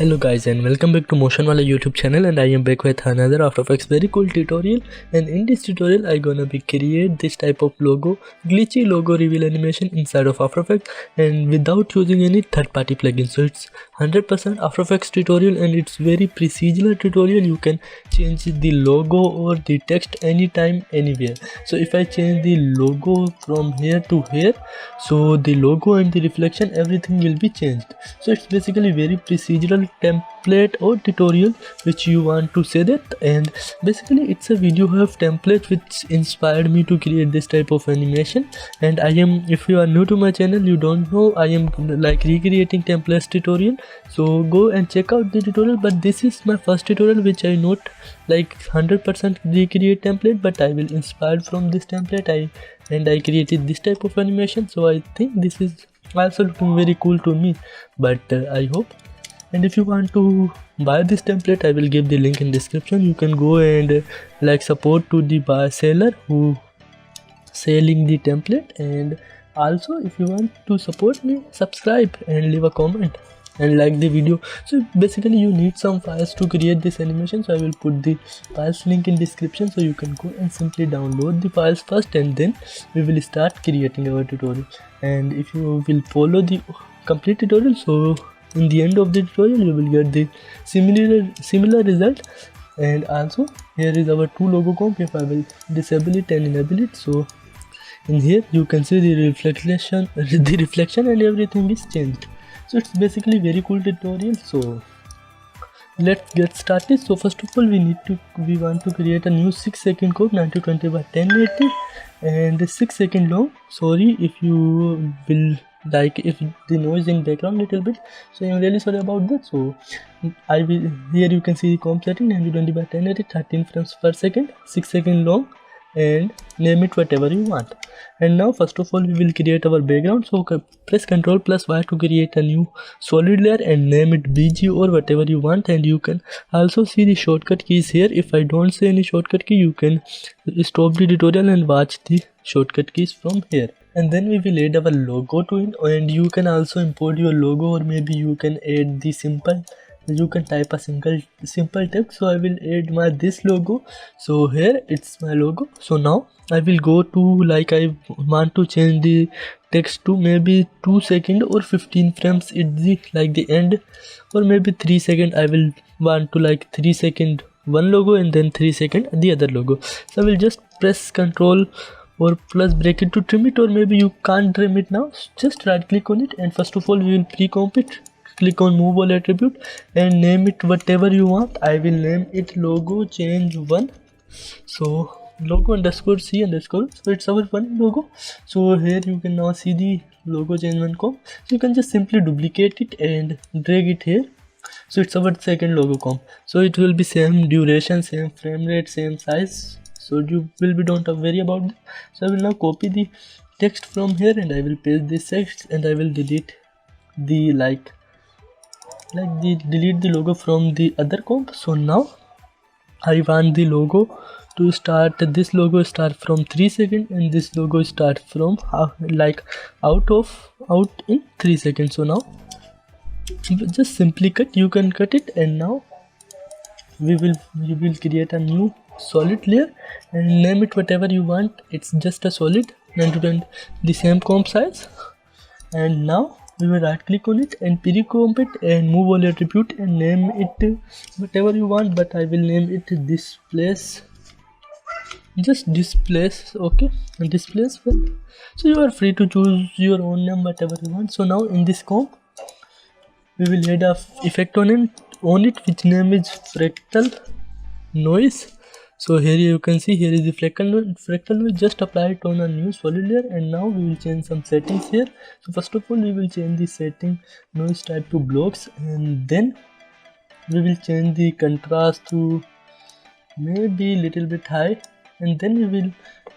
Hello guys and welcome back to Motion Wala YouTube channel, and I am back with another After Effects very cool tutorial. And in this tutorial I gonna be create this type of logo, glitchy logo reveal animation inside of After Effects and without using any third-party plugin. So it's 100% After Effects tutorial and it's very procedural tutorial. You can change the logo or the text anytime anywhere. So if I change the logo from here to here, so the logo and the reflection everything will be changed. So it's basically very procedural template or tutorial which you want to say that, and basically it's a video of template which inspired me to create this type of animation. And I am, if you are new to my channel, you don't know, I am like recreating templates tutorial, so go and check out the tutorial. But this is my first tutorial which I not like 100% recreate template, but I will inspired from this template and I created this type of animation. So I think this is also looking very cool to me, but I hope. And if you want to buy this template, I will give the link in description. You can go and like support to the seller who selling the template. And also if you want to support me, subscribe and leave a comment and like the video. So basically you need some files to create this animation, so I will put the files link in description, so you can go and simply download the files first and then we will start creating our tutorial. And if you will follow the complete tutorial, so in the end of the tutorial you will get the similar result. And also here is our two logo comp. If I will disable it and enable it, so in here you can see the reflection and everything is changed. So it's basically very cool tutorial. So let's get started. So first of all we want to create a new 6-second comp, 920 by 1080 and 6 second long. Sorry if you will like if the noise in background little bit, so I'm really sorry about that. So I will, here you can see the comp setting 920 by 1080, 13 frames per second, 6 second long, and name it whatever you want. And now first of all we will create our background. So press Ctrl+Y to create a new solid layer and name it BG or whatever you want. And you can also see the shortcut keys here. If I don't say any shortcut key, you can stop the tutorial and watch the shortcut keys from here. And then we will add our logo to it, and you can also import your logo, or maybe you can add the simple, you can type a simple text. So I will add this logo. So here it's my logo. So now I will go to, like, I want to change the text to maybe 2 seconds or 15 frames at the like the end, or maybe 3 seconds. I will want to like 3 seconds one logo and then 3 seconds the other logo. So I will just press Ctrl or plus bracket to trim it, or maybe you can't trim it now, just right click on it. And first of all we will pre-comp it. Click on move all attribute and name it whatever you want. I will name it logo change 1. So logo underscore C underscore, so it's our one logo. So here you can now see the logo change 1 comp. So you can just simply duplicate it and drag it here. So it's our second logo comp. So it will be same duration, same frame rate, same size. So you will be don't worry about this. So I will now copy the text from here and I will paste this text and I will delete the delete the logo from the other comp. So now I want the logo to start, this logo start from 3 seconds and this logo start from out in 3 seconds. So now just simply cut, you can cut it, and now you will create a new solid layer and name it whatever you want. It's just a solid 920, the same comp size. And now we will right click on it and pre-comp it and move all attribute and name it whatever you want, but I will name it displace, just displace. Okay, and displace well. So you are free to choose your own name whatever you want. So now in this comp we will add a effect on it which name is fractal noise. So here you can see here is the fractal noise. Just apply it on a new solid layer. And now we will change some settings here. So first of all we will change the setting noise type to blocks, and then we will change the contrast to maybe little bit high, and then we will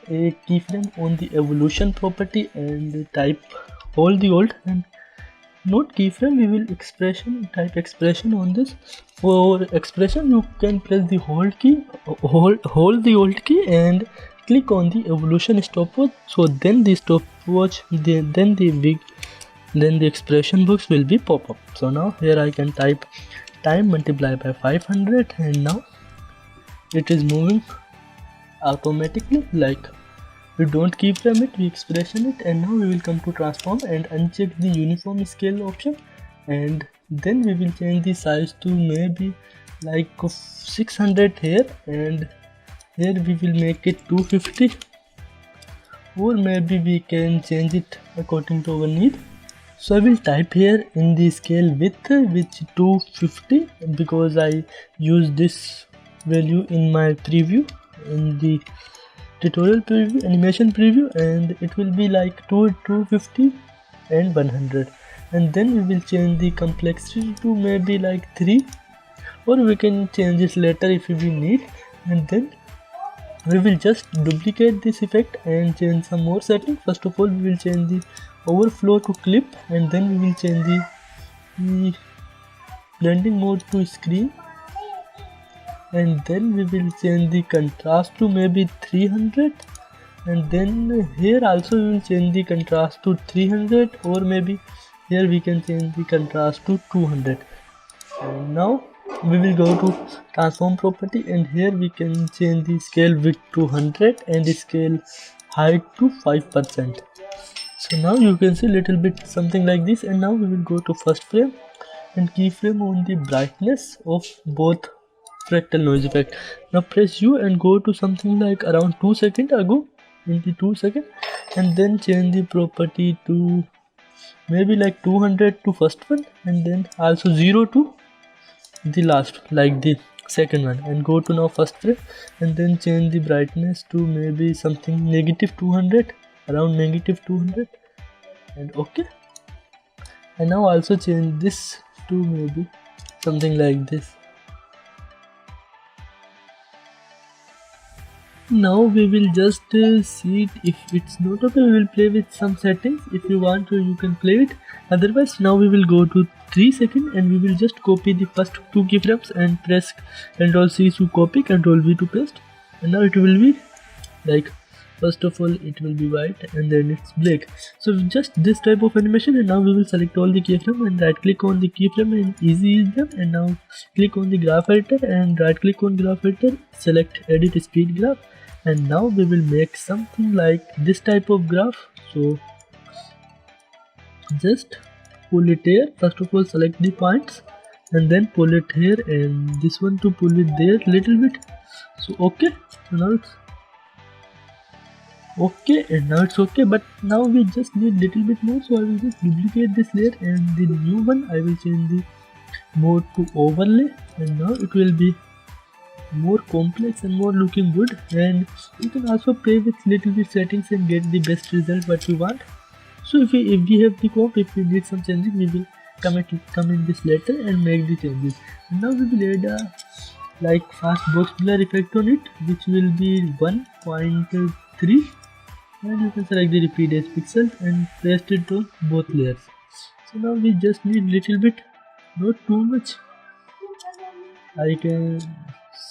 a keyframe on the evolution property and type hold the alt, and not keyframe, we will type expression on this. For expression you can press the hold the alt key and click on the evolution stopwatch. So then the stopwatch, then the expression box will be pop up. So now here I can type time multiplied by 500, and now it is moving automatically, like we don't keyframe it, we expression it. And now we will come to transform and uncheck the uniform scale option, and then we will change the size to maybe like 600 here, and here we will make it 250, or maybe we can change it according to our need. So I will type here in the scale width which 250, because I use this value in my preview, in the tutorial preview, animation preview, and it will be like 250 and 100. And then we will change the complexity to maybe like 3, or we can change it later if we need. And then we will just duplicate this effect and change some more settings. First of all, we will change the overflow to clip, and then we will change the blending mode to screen, and then we will change the contrast to maybe 300, and then here also we will change the contrast to 300, or maybe here we can change the contrast to 200. And now we will go to transform property, and here we can change the scale width to 100 and the scale height to 5%. So now you can see little bit something like this. And now we will go to first frame and keyframe on the brightness of both fractal noise effect. Now press U and go to something like around 2 seconds ago, in the 2 seconds, and then change the property to maybe like 200 to first one, and then also 0 to the last, like the second one, and go to now first frame, and then change the brightness to maybe something negative 200, around negative 200, and okay. And now also change this to maybe something like this. Now we will just see it. If it's not okay, we will play with some settings. If you want to, you can play it. Otherwise, now we will go to 3 seconds and we will just copy the first 2 keyframes and press Ctrl+C to copy, Ctrl+V to paste. And now it will be like, first of all it will be white and then it's black. So just this type of animation. And now we will select all the keyframes and right click on the keyframe and easy ease them, and now click on the graph editor and right click on graph editor, select edit speed graph, and now we will make something like this type of graph. So just pull it here. First of all select the points and then pull it here, and this one to pull it there little bit. So okay, so now it's okay, and now it's okay, but now we just need little bit more. So I will just duplicate this layer, and the new one I will change the mode to overlay, and now it will be more complex and more looking good. And you can also play with little bit settings and get the best result what you want. So if we have the comp, if we need some changes, we will come in this later and make the changes. And now we will add a like fast box blur effect on it, which will be 1.3, and you can select the repeat as pixel and paste it on both layers. So now we just need little bit, not too much. I can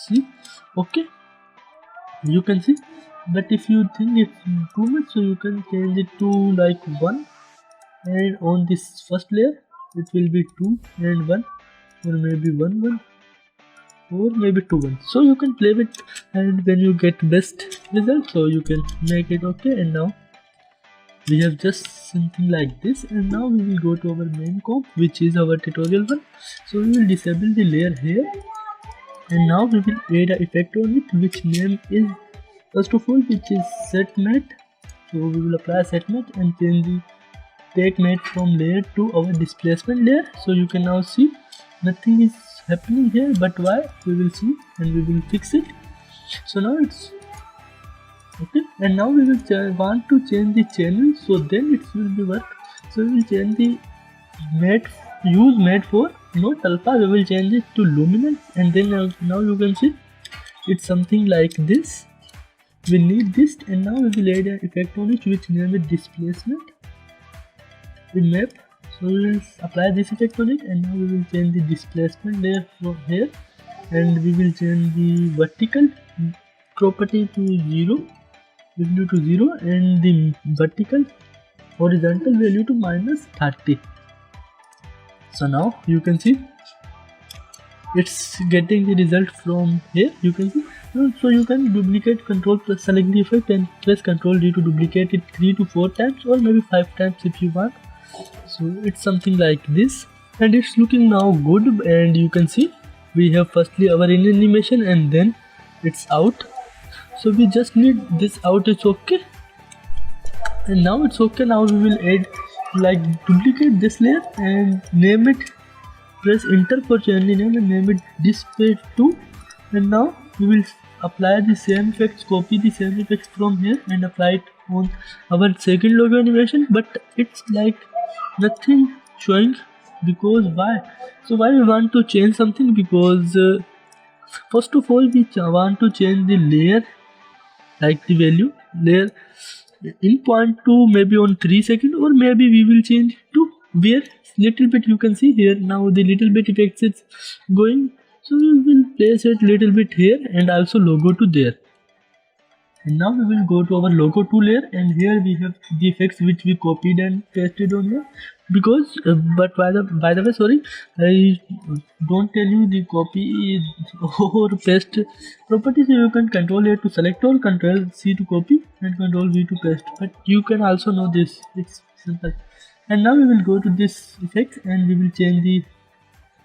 see, okay, you can see. But if you think it's too much, so you can change it to like 1, and on this first layer it will be 2 and 1, or maybe 1 1, or maybe 2 1. So you can play with, and when you get best result, so you can make it okay. And now we have just something like this. And now we will go to our main comp, which is our tutorial one. So we will disable the layer here, and now we will add an effect on it, which name is, first of all, which is set matte. So we will apply set matte and change the take matte from layer to our displacement layer. So you can now see nothing is happening here, but why, we will see and we will fix it. So now it's okay. And now we will want to change the channel, so then it will be work. So we will change the matte, use matte for not alpha, we will change it to luminance. And then now you can see it's something like this. We need this, and now we will add an effect on it, which name is displacement in map. So we will apply this effect on it, and now we will change the displacement layer from here, and we will change the vertical property to 0, value to 0, and the vertical horizontal value to -30. So now you can see it's getting the result from here. You can see. So you can duplicate, control plus select the effect and press Ctrl D to duplicate it 3 to 4 times or maybe 5 times if you want. So it's something like this, and it's looking now good. And you can see we have firstly our in animation and then it's out. So we just need this out. It's okay, and now it's okay. Now we will add, like, duplicate this layer and name it, press enter for change the name and name it display 2. And now we will apply the same effects, copy the same effects from here and apply it on our second logo animation, but it's like nothing showing. Because why? So why we want to change something? Because first of all we want to change the layer, like the value layer in 0.2, maybe on 3 seconds, or maybe we will change to where little bit. You can see here now the little bit effects is going, so we will place it little bit here and also logo to there. And now we will go to our logo 2 layer, and here we have the effects which we copied and pasted on here. Because but by the way, sorry, I don't tell you the copy or paste properties. You can Control A to select all, Control C to copy and Control V to paste, but you can also know this. It's simple. And now we will go to this effect and we will change the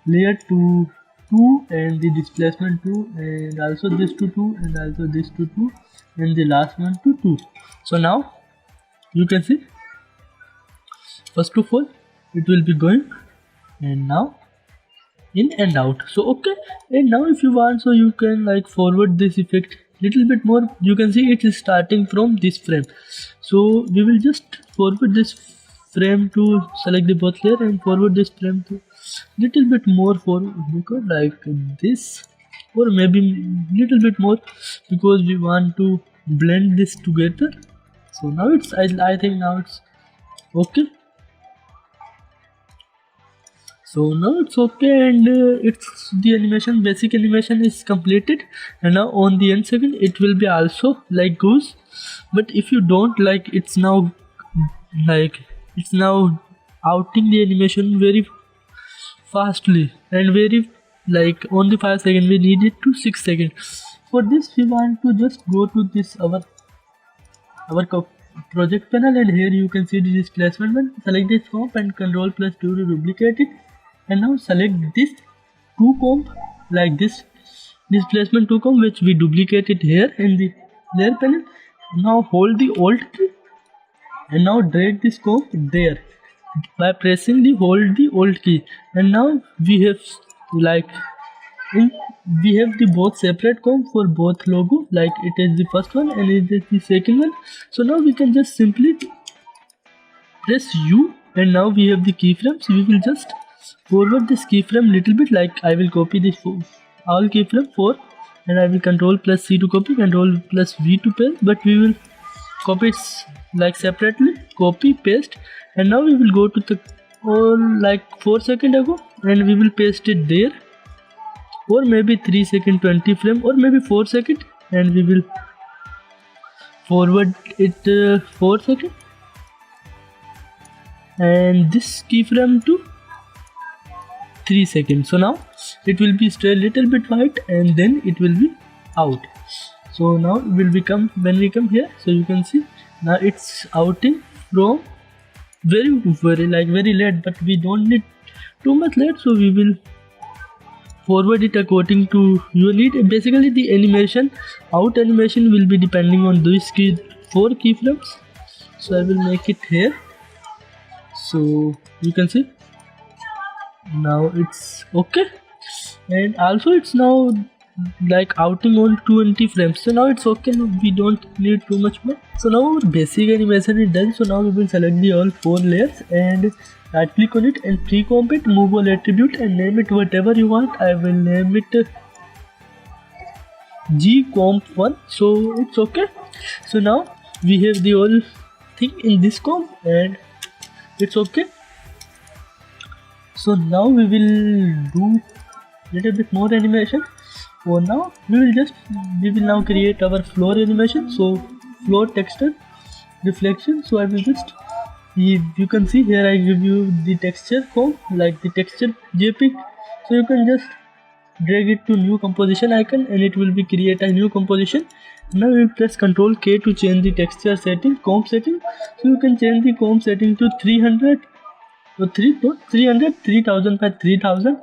layer to 2 and the displacement 2 and also this to 2 and also this to 2 and the last one to 2. So now you can see, first of all it will be going, and now in and out. So okay, and now if you want, so you can like forward this effect little bit more. You can see it is starting from this frame, so we will just forward this frame to select the both layer and forward this frame to little bit more forward, because like this, or maybe little bit more, because we want to blend this together. So now it's I think now it's okay. So now it's okay, and it's the animation, basic animation is completed. And now on the end second it will be also like goose, but if you don't like, it's now outing the animation very fastly and very like on the 5 seconds. We need it to 6 seconds. For this we want to just go to this our project panel, and here you can see the displacement one. Select this comp and Ctrl plus 2 to duplicate it, and now select this 2 comp, like this displacement 2 comp which we duplicated here in the layer panel. Now hold the Alt key and now drag this comp there by pressing the hold the Alt key, and now we have like we have the both separate comp for both logo, like it is the first one and it is the second one. So now we can just simply press U, and now we have the keyframes. We will just forward this keyframe little bit, like I will copy this all keyframe 4 and I will Control plus C to copy, Control plus V to paste, but we will copy it like separately, copy paste, and now we will go to the like 4 seconds ago and we will paste it there, or maybe 3 second 20 frame, or maybe 4 second, and we will forward it 4 second and this keyframe to 3 seconds. So now it will be stay little bit white and then it will be out. So now it will become, when we come here, so you can see now it's outing from very late, but we don't need too much late, so we will forward it according to your need. Basically the animation, out animation will be depending on these 4 keyframes. So I will make it here, so you can see now it's okay, and also it's now like outing on 20 frames. So now it's okay, now we don't need too much more. So now our basic animation is done. So now we will select the all 4 layers and right click on it and pre-comp it, move all attribute and name it whatever you want. I will name it 𝐃𝐤𝐤1. so it's okay. So now we have the whole thing in this comp and it's okay. So now we will do little bit more animation. For now we will now create our floor animation. So floor texture reflection. So I will just, you can see here I give you the texture comp, like the texture JPEG. So you can just drag it to new composition icon and it will be create a new composition. Now we will press Ctrl K to change the texture setting, comp setting. So you can change the comp setting to 300 or 3000 by 3000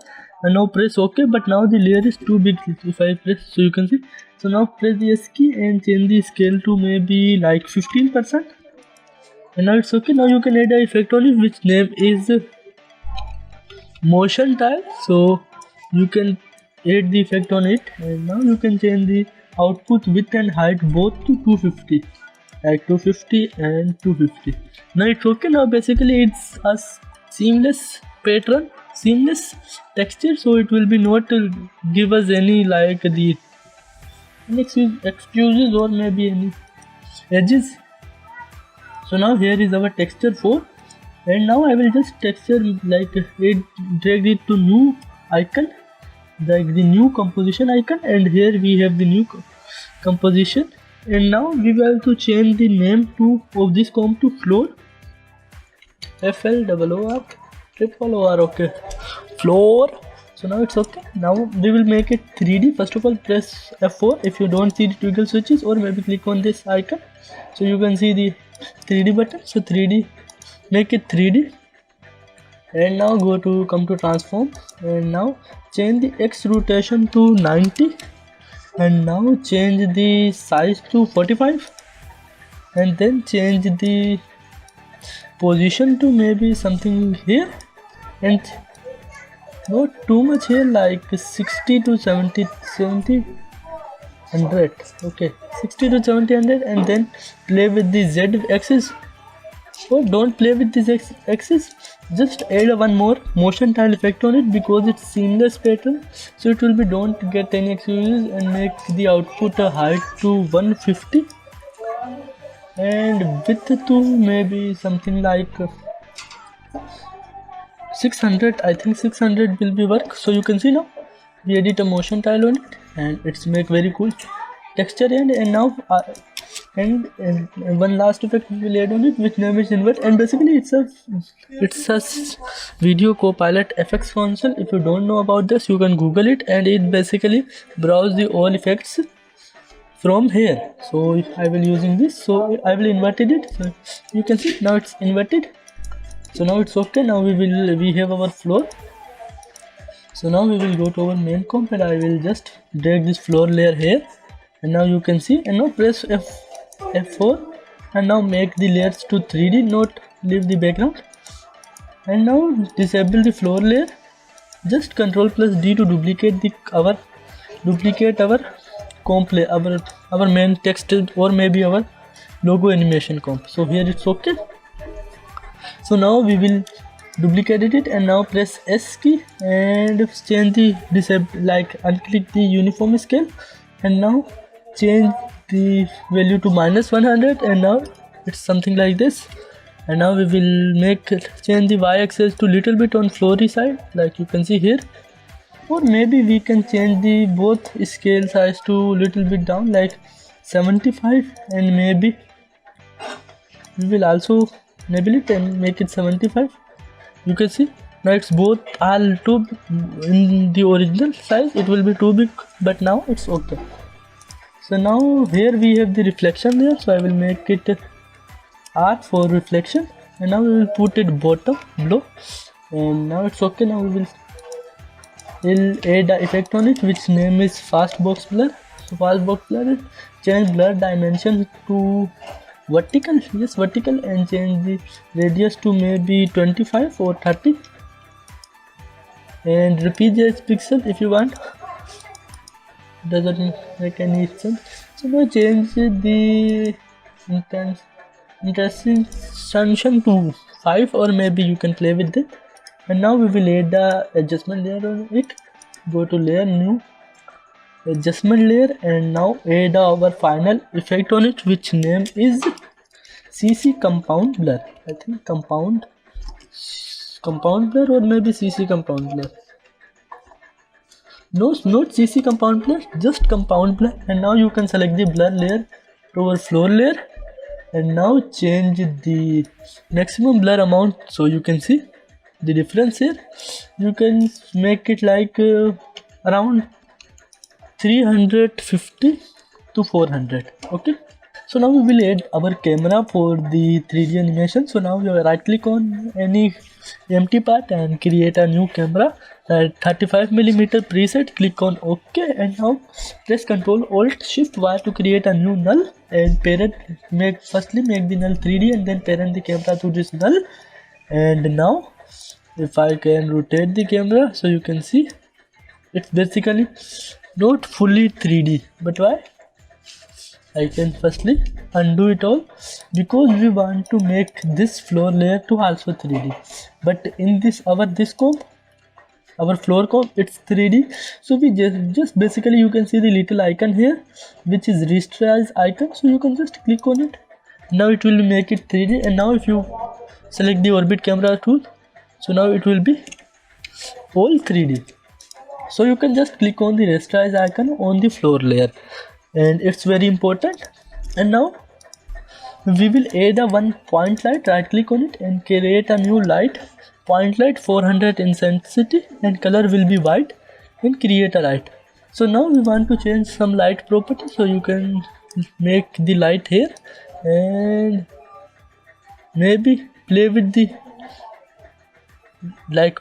and now press OK. But now the layer is too big if I press, so you can see. So now press the S key and change the scale to maybe like 15%. And now it's okay. Now you can add an effect on it which name is motion tile. So you can add the effect on it and now you can change the output width and height both to 250, like 250 and 250. Now it's okay. Now basically it's a seamless pattern, seamless texture, so it will be not give us any like the excuses or maybe any edges. So now here is our texture 4 and now I will just texture like drag it to new icon, like the new composition icon, and here we have the new composition. And now we will have to change the name of this comp to floor, FLOOR, okay, floor. So now it's okay. Now we will make it 3D. First of all press F4 if you don't see the toggle switches, or maybe click on this icon so you can see the 3D button. So 3D, make it 3D. And now come to transform and now change the X rotation to 90 and now change the size to 45 and then change the position to maybe something here and not too much here, like 60 to 70 100. Okay, 60 to 70 100 and then play with the Z axis. So don't play with this axis, just add one more motion tile effect on it because it's seamless pattern, so it will be don't get any excuses, and make the output height to 150 and width to maybe something like 600. I think 600 will be work. So you can see now we edit a motion tile on it and it's make very cool texture. And now and one last effect we will add on it which name is invert, and basically it's a video copilot FX console. If you don't know about this you can google it, and it basically browse the all effects from here. So I will using this, so I will inverted it, so you can see now it's inverted. So now it's okay. Now we have our floor. So now we will go to our main comp and I will just drag this floor layer here, and now you can see, and now press F4 and now make the layers to 3D, not leave the background, and now disable the floor layer. Just Ctrl+D to duplicate our comp layer, our main text or maybe our logo animation comp. So here it's okay. So now we will duplicate it and now press S key and change the disable, like unclick the uniform scale and now change the value to -100, and now it's something like this. And now we will change the y-axis to little bit on floor side, like you can see here, or maybe we can change the both scale size to little bit down like 75, and maybe we will also enable it and make it 75. You can see now it's both all too in the original size, it will be too big, but now it's okay. So now here we have the reflection there, so I will make it R for reflection, and now we will put it bottom below, and now it's okay. Now we'll add an effect on it which name is fast box blur. So fast box blur, change blur dimension to vertical, yes vertical, and change the radius to maybe 25 or 30, and repeat this pixel if you want, doesn't make any sense. So now change the intensity to 5, or maybe you can play with it. And now we will add the adjustment layer on it. Go to layer, new adjustment layer, and now add our final effect on it which name is CC compound blur. I think compound blur or maybe CC compound blur. No, not CC compound blur, just compound blur. And now you can select the blur layer to our floor layer and now change the maximum blur amount, so you can see the difference here. You can make it like around 350 to 400. Okay, so now we will add our camera for the 3D animation. So now you right click on any empty part and create a new camera at 35mm preset. Click on OK, and now press Ctrl Alt Shift Y to create a new null and parent. Firstly make the null 3D and then parent the camera to this null. And now if I can rotate the camera, so you can see it's basically not fully 3D. But why? I can firstly undo it all, because we want to make this floor layer to also 3D. But in this comp, our floor comp, it's 3D. So we just basically, you can see the little icon here, which is resize icon. So you can just click on it. Now it will make it 3D. And now if you select the orbit camera tool, so now it will be all 3D. So you can just click on the resize icon on the floor layer, and it's very important. And now we will add a one point light. Right click on it and create a new light, point light 400 intensity, and color will be white, and create a light. So now we want to change some light property, so you can make the light here and maybe play with the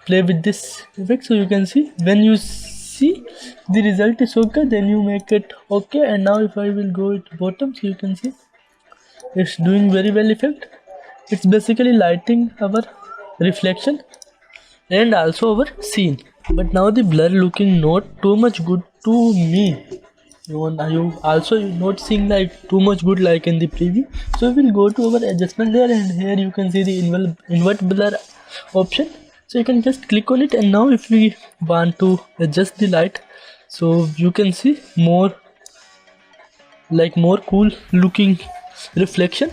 play with this effect. So you can see when you see the result is okay, then you make it okay. And now if I will go to bottom, so you can see it's doing very well effect. It's basically lighting our reflection and also our scene. But now the blur looking not too much good to me. You also not seeing like too much good like in the preview. So we will go to our adjustment layer, and here you can see the invert blur option. So you can just click on it, and now if we want to adjust the light, so you can see more cool looking reflection.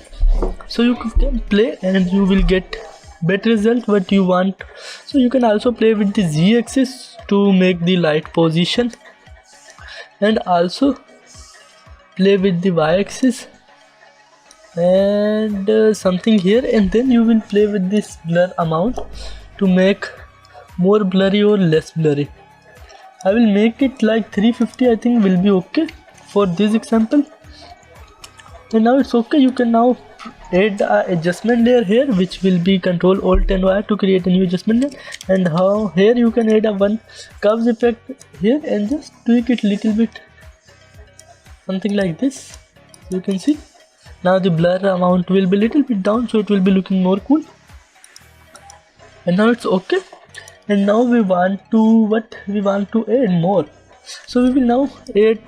So you can play and you will get better result what you want. So you can also play with the Z axis to make the light position, and also play with the Y axis and something here, and then you will play with this blur amount to make more blurry or less blurry. I will make it like 350, I think will be okay for this example. And now it's okay. You can now add a adjustment layer here, which will be Ctrl Alt and Y to create a new adjustment layer. And how here you can add a one curves effect here and just tweak it little bit, something like this. You can see now the blur amount will be little bit down, so it will be looking more cool. And now it's okay. And now we want to add more. So we will now add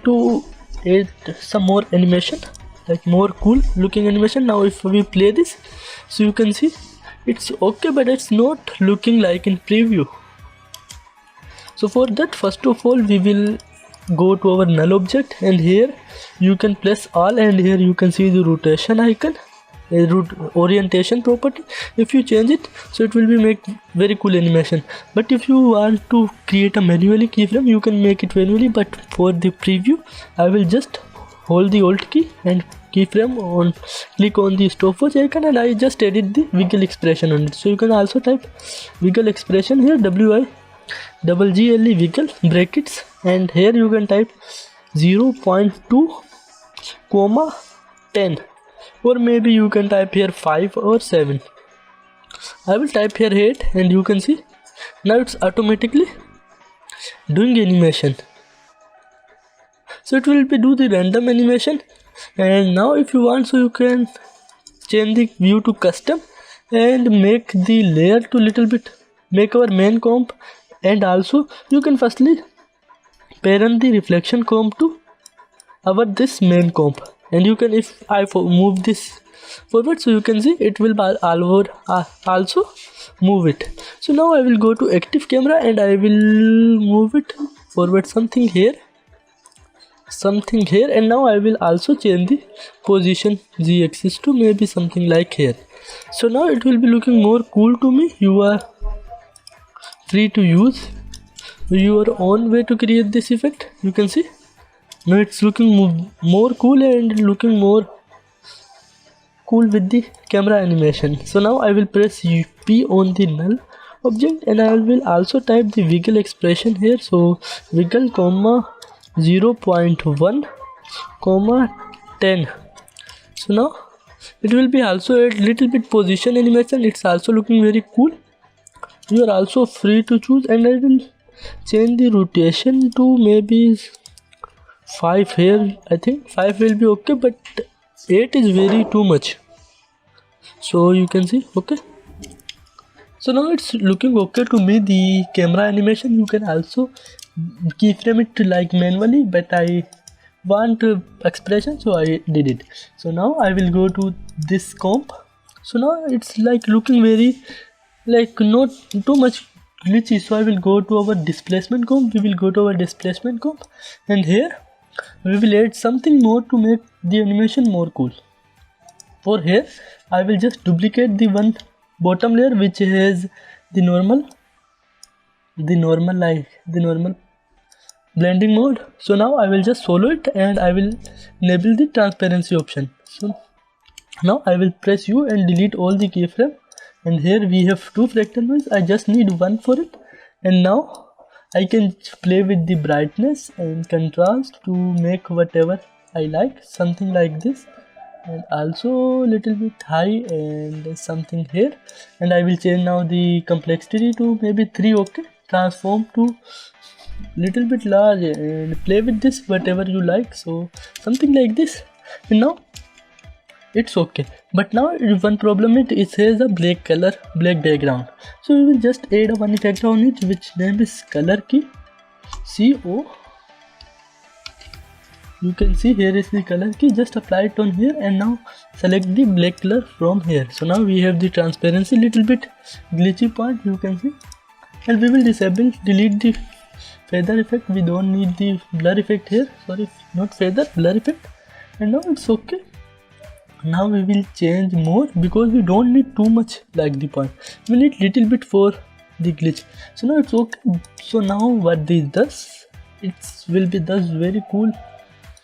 some more animation, like more cool looking animation. Now if we play this, so you can see it's okay, but it's not looking like in preview. So for that, first of all we will go to our null object, and here you can press all, and here you can see the rotation icon, orientation property. If you change it, so it will be make very cool animation. But if you want to create a manually keyframe, you can make it manually. But for the preview, I will just hold the Alt key and keyframe on, click on the stopwatch icon, and I just edit the wiggle expression on it. So you can also type wiggle expression here, WIGGLE wiggle brackets, and here you can type 0.2, 10, or maybe you can type here 5 or 7. I will type here 8, and you can see now it's automatically doing animation. So it will be do the random animation. And now if you want, so you can change the view to custom and make the layer to little bit, make our main comp, and also you can firstly parent the reflection comp to our this main comp. And you can, if I move this forward, so you can see it will also move it. So now I will go to active camera, and I will move it forward something here, and now I will also change the position Z axis to maybe something like here. So now it will be looking more cool to me. You are free to use your own way to create this effect. You can see now it's looking more cool and looking more cool with the camera animation. So now I will press P on the null object, and I will also type the wiggle expression here. So wiggle comma 0.1 comma 10. So now it will be also a little bit position animation. It's also looking very cool. You are also free to choose, and I will change the rotation to maybe 5 here. I think 5 will be okay, but 8 is very too much. So you can see, okay. So now it's looking okay to me. The camera animation, you can also keyframe it like manually, but I want expression, so I did it. So now I will go to this comp. So now it's like looking very like not too much glitchy. So I will go to our displacement comp. We will go to our displacement comp, and here we will add something more to make the animation more cool. For here I will just duplicate the one bottom layer which has the normal blending mode. So now I will just solo it, and I will enable the transparency option. So now I will press U and delete all the keyframe, and here we have 2 fractal noise. I just need 1 for it, and now I can play with the brightness and contrast to make whatever I like, something like this, and also little bit high and something here. And I will change now the complexity to maybe 3. okay, transform to little bit large, and play with this whatever you like, so something like this. And now it's okay, but now one problem it has a black background. So we will just add one effect on it, which name is color key CO. You can see here is the color key. Just apply it on here, and now select the black color from here. So now we have the transparency, little bit glitchy part, you can see, and we will delete the feather effect. We don't need the blur effect here, sorry, not feather, blur effect. And now it's okay. Now we will change more, because we don't need too much like the point, we need little bit for the glitch. So now it's okay. So now what this does, it will be does very cool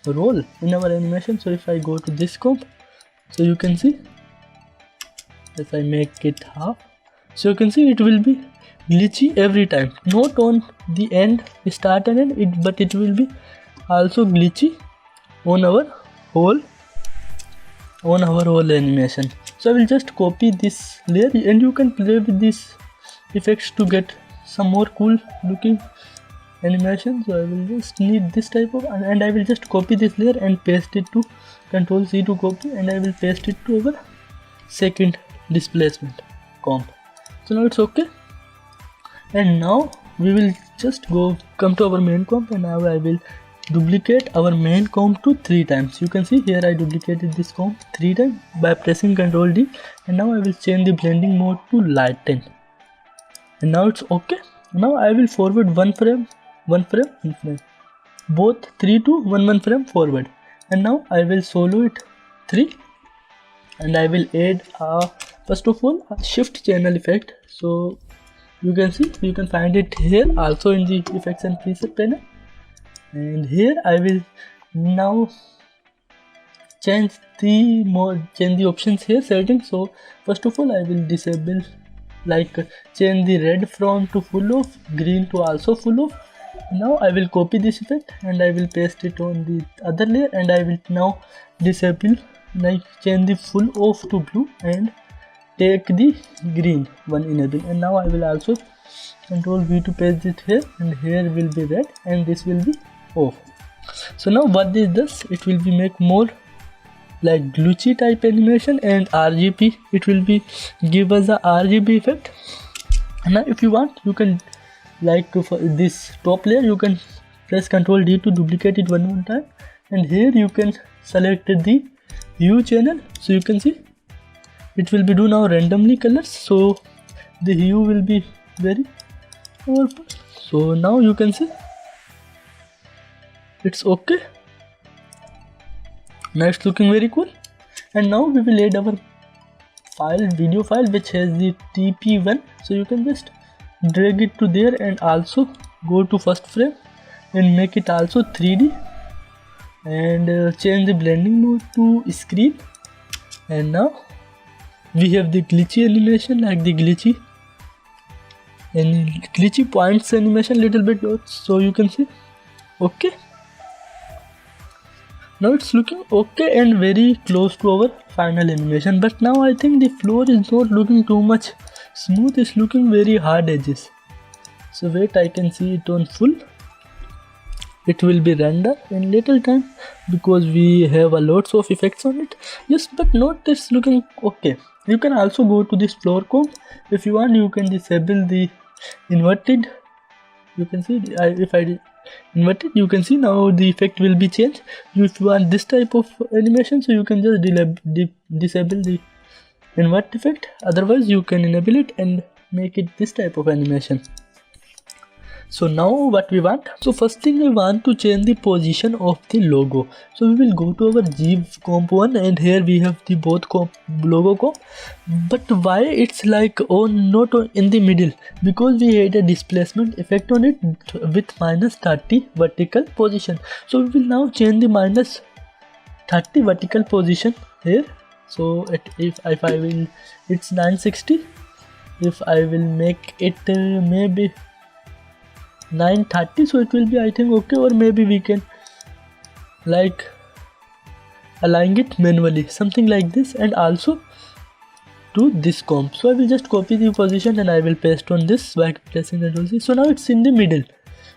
role in our animation. So if I go to this comp, so you can see, if I make it half, so you can see it will be glitchy every time, not on the end, start and end, but it will be also glitchy on our whole animation. So I will just copy this layer, and you can play with these effects to get some more cool looking animation. So I will just need this type of, and I will just copy this layer and paste it to Ctrl C to copy, and I will paste it to our second displacement comp. So now it's okay. And now we will just come to our main comp, and now I will duplicate our main comp to 3 times. You can see here I duplicated this comp 3 times by pressing Ctrl D, and now I will change the blending mode to lighten, and now it's okay. Now I will forward one frame, both 3 to 1 frame forward, and now I will solo it 3, and I will add first of all a shift channel effect. So you can see, you can find it here also in the effects and preset panel, and here I will now change the options here, settings. So first of all I will disable, like change the red from to full off, green to also full off. Now I will copy this effect and I will paste it on the other layer, and I will now disable, like change the full off to blue and take the green one enable, and now I will also Ctrl V to paste it here, and here will be red and this will be off. So now what this does, it will be make more like glitchy type animation, and RGB, it will be give us a RGB effect. And now if you want, you can, like for this top layer, you can press Ctrl D to duplicate it one more time, and here you can select the hue channel. So you can see it will be do now randomly colors, so the hue will be very powerful. So now you can see it's okay. Now it's looking very cool. And now we will add our video file which has the TP1. So you can just drag it to there and also go to first frame and make it also 3D, and change the blending mode to screen. And now we have the glitchy animation, like the glitchy and glitchy points animation little bit dots, so you can see. Okay, now it's looking okay and very close to our final animation, but now I think the floor is not looking too much smooth, it's looking very hard edges. So wait, I can see it on full. It will be render in little time because we have a lots of effects on it. Yes, but not it's looking okay. You can also go to this floor comb. If you want, you can disable the inverted. You can see if I invert it, you can see now the effect will be changed. If you want this type of animation, so you can just disable the invert effect, otherwise you can enable it and make it this type of animation. So now what we want, so first thing we want to change the position of the logo. So we will go to our 𝐃𝐤𝐤𝐿 and here we have the both logo comp, but why it's like not in the middle, because we had a displacement effect on it with -30 vertical position. So we will now change the -30 vertical position here. So if I will, it's 960, if I will make it maybe 930, so it will be I think okay, or maybe we can like align it manually, something like this, and also to this comp. So I will just copy the position and I will paste on this by pressing Ctrl C. So now it's in the middle,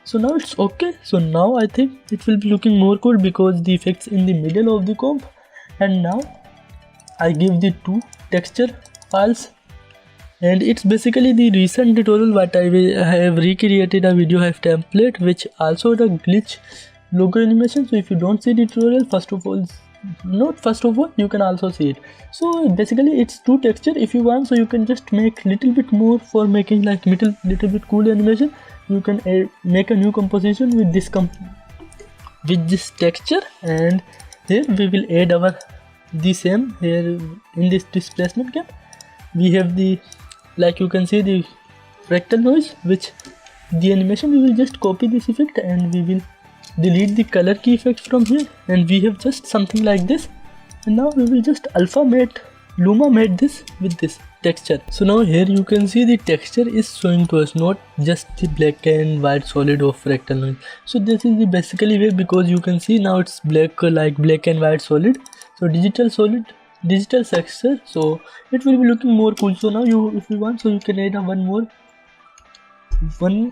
so now it's okay. So now I think it will be looking more cool because the effects in the middle of the comp. And now I give the two texture files, and it's basically the recent tutorial what I have recreated a video have template which also the glitch logo animation. So if you don't see the tutorial, first of all you can also see it. So basically it's two texture if you want, so you can just make little bit more for making like little bit cool animation. You can make a new composition with this texture, and here we will add the same here in this displacement cap. We have the, like you can see the fractal noise, which the animation we will just copy this effect and we will delete the color key effect from here, and we have just something like this. And now we will just Luma made this with this texture. So now here you can see the texture is showing to us, not just the black and white solid of fractal noise. So this is the basically way, because you can see now it's black, like black and white solid, so digital texture, so it will be looking more cool. So now if you want, so you can add one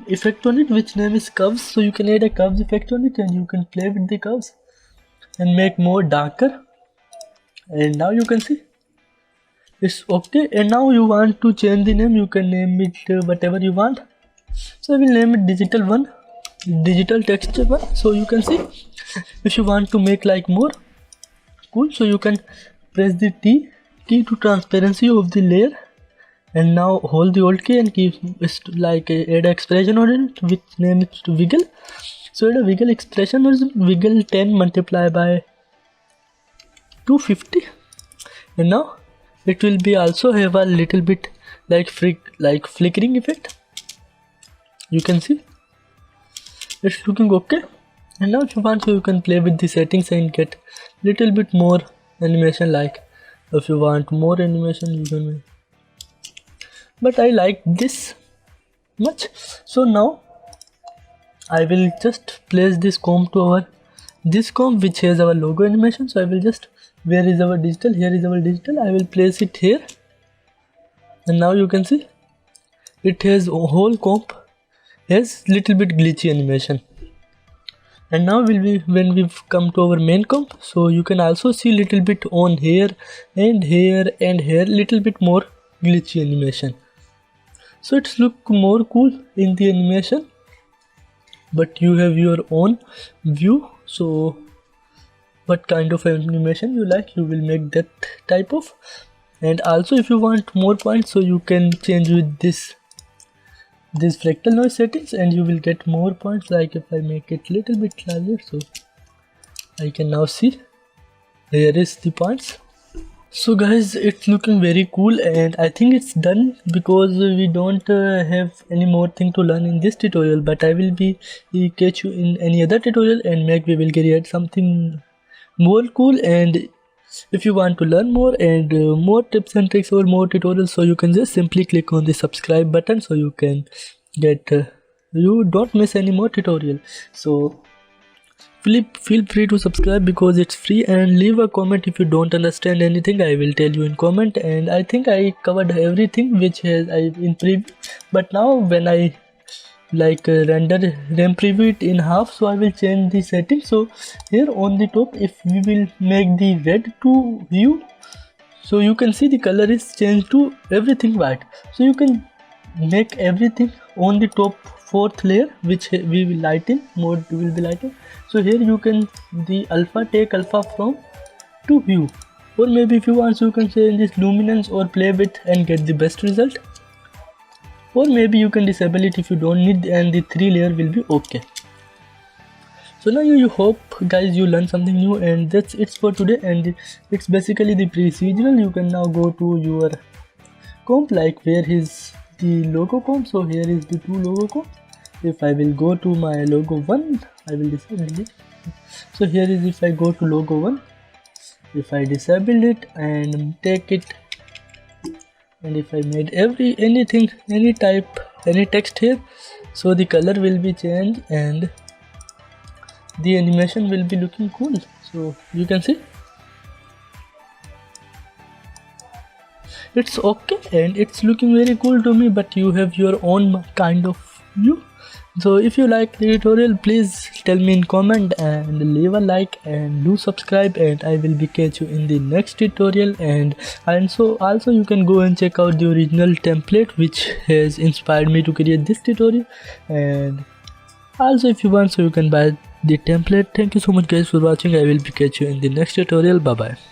effect on it which name is curves. So you can add a curves effect on it and you can play with the curves and make more darker. And now you can see it's okay. And now you want to change the name, you can name it whatever you want. So I will name it digital texture one. So you can see if you want to make like more cool, so you can press the T key to transparency of the layer, and now hold the Alt key and keep like add expression on it which name it wiggle. So add a wiggle expression or wiggle 10 multiplied by 250, and now it will be also have a little bit like flickering effect. You can see it's looking okay. And now if you want, so you can play with the settings and get little bit more animation. Like if you want more animation you can make, but I like this much. So now I will just place this comb to this comb which has our logo animation. So I will just, where is our digital, here is our digital, I will place it here, and now you can see it has a whole comb has little bit glitchy animation. And now when we come to our main comp, so you can also see little bit on here and here and here little bit more glitchy animation. So it's look more cool in the animation, but you have your own view. So what kind of animation you like, you will make that type of. And also if you want more points, so you can change with this fractal noise settings and you will get more points. Like if I make it little bit larger, so I can now see here is the points. So guys, it's looking very cool and I think it's done, because we don't have any more thing to learn in this tutorial, but I will catch you in any other tutorial and we will create something more cool and If you want to learn more and more tips and tricks or more tutorials, so you can just simply click on the subscribe button so you can get you don't miss any more tutorial. So feel free to subscribe because it's free, and leave a comment if you don't understand anything. I will tell you in comment, and I think I covered everything which has I in preview. But now when I render RAM preview it in half, so I will change the settings. So here on the top, if we will make the red to hue, so you can see the color is changed to everything white. So you can make everything on the top fourth layer which we will lighten, mode will be lighten. So here you can take alpha from to hue, or maybe if you want, so you can change this luminance or play with and get the best result, or maybe you can disable it if you don't need, and the 3 layer will be okay. So now you hope guys you learn something new, and that's it for today. And it's basically the procedural. You can now go to your comp, like where is the logo comp. So here is the 2 logo comp. If I will go to my logo 1, I will disable it. So here is, if I go to logo 1, if I disable it and take it, and if I made any text here, so the color will be changed and the animation will be looking cool. So you can see it's okay and it's looking very cool to me, but you have your own kind of view. So if you like the tutorial, please tell me in comment and leave a like and do subscribe, and I will be catch you in the next tutorial. And also you can go and check out the original template which has inspired me to create this tutorial. And also if you want, so you can buy the template. Thank you so much guys for watching. I will be catch you in the next tutorial. Bye bye.